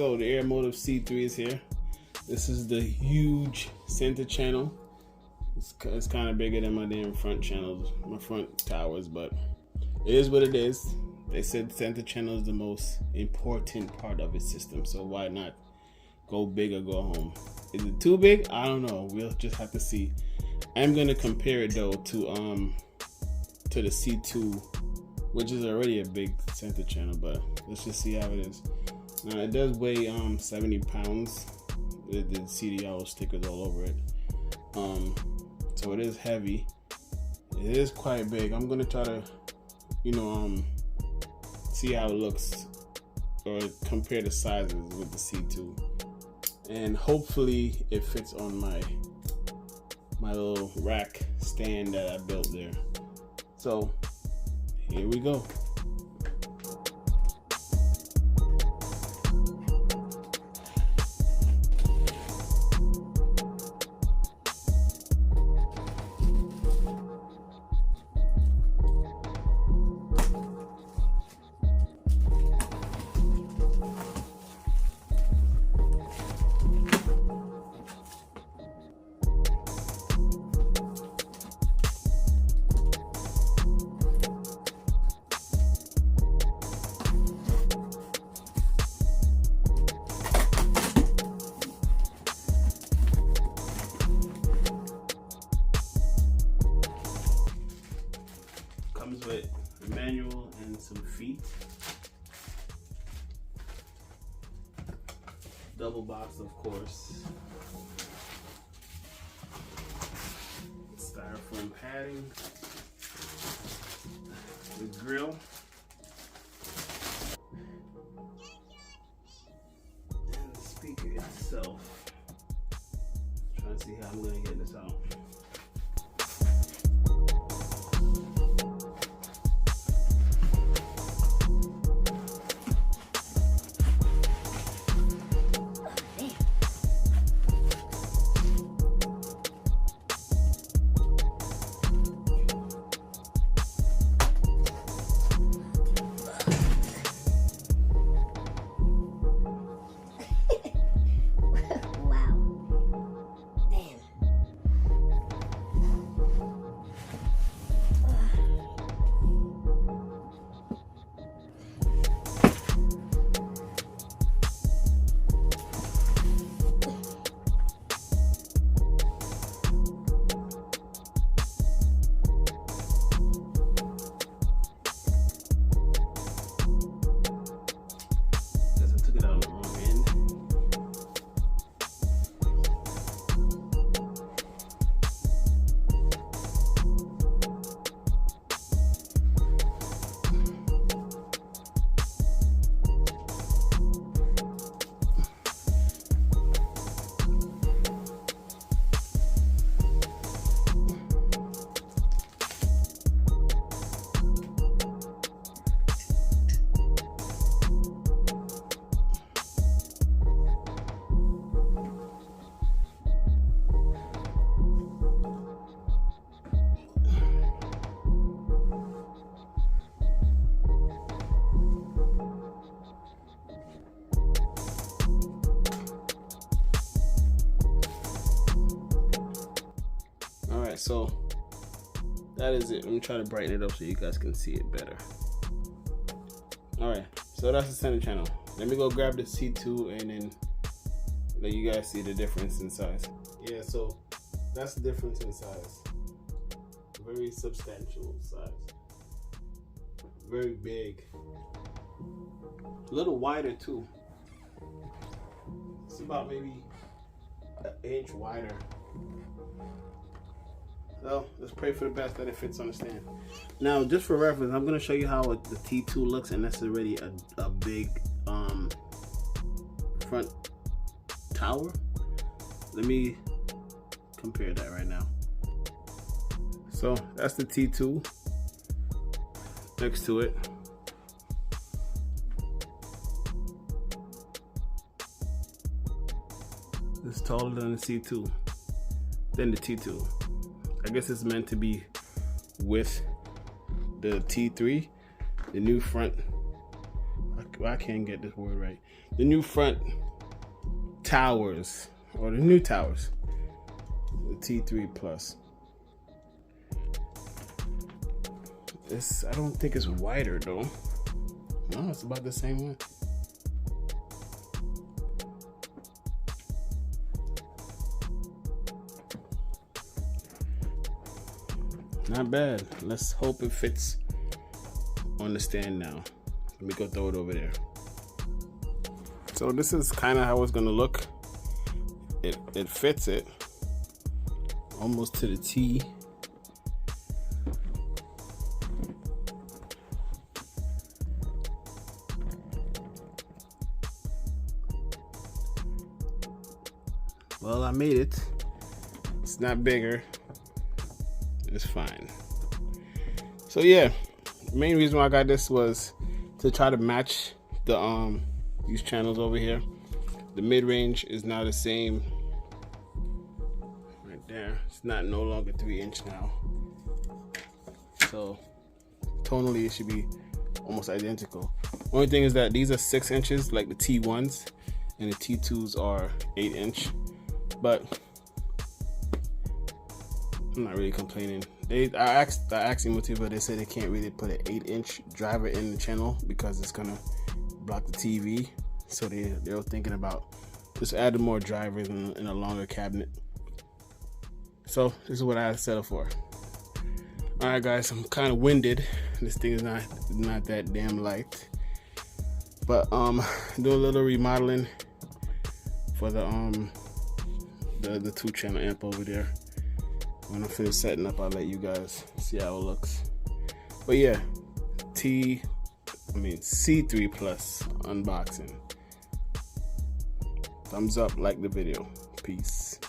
so the Airmotiv C3 is here. This is the huge center channel. It's kind of bigger than my damn front channels, my front towers, but it is what it is. They said center channel is the most important part of its system, so why not go big or go home? Is it too big? I don't know. We'll just have to see. I'm gonna compare it though to the C2, which is already a big center channel, but let's just see how it is. Now it does weigh 70 pounds. The CDR stickers all over it. So it is heavy. It is quite big. I'm gonna try to, see how it looks or compare the sizes with the C2, and hopefully it fits on my little rack stand that I built there. So here we go. Comes with a manual and some feet. Double box, of course. Styrofoam padding. The grill. And the speaker itself. Trying to see how I'm going to get this out. So that is it. Let me try to brighten it up so you guys can see it better. Alright, so that's the center channel. Let me go grab the C2 and then let you guys see the difference in size. Yeah, so that's the difference in size. Very substantial size. Very big. A little wider too. It's about maybe an inch wider. So let's pray for the best that it fits on the stand. Now, just for reference, I'm going to show you how the T2 looks, and that's already a big front tower. Let me compare that right now. So that's the T2 next to it. It's taller than the C2, than the T2. I guess it's meant to be with the T3, the new front. I can't get this word right. The new front towers, or the new towers, the T3 Plus. I don't think it's wider though. No, it's about the same one. Not bad. Let's hope it fits on the stand now. Let me go throw it over there. So this is kind of how it's gonna look. It fits it almost to the T. Well, I made it. It's not bigger. It's fine. So yeah, the main reason why I got this was to try to match the these channels over here. The mid-range is now the same right there. It's no longer 3" now. So tonally it should be almost identical. Only thing is that these are 6" like the T1s, and the T2s are 8". But I'm not really complaining. I asked Emotiva, they said they can't really put an 8" driver in the channel because it's gonna block the TV. So they were thinking about just adding more drivers in a longer cabinet. So this is what I settled for. All right, guys, I'm kind of winded. This thing is not that damn light, but do a little remodeling for the 2-channel amp over there. When I finish setting up, I'll let you guys see how it looks. But yeah, C3 Plus unboxing. Thumbs up, like the video. Peace.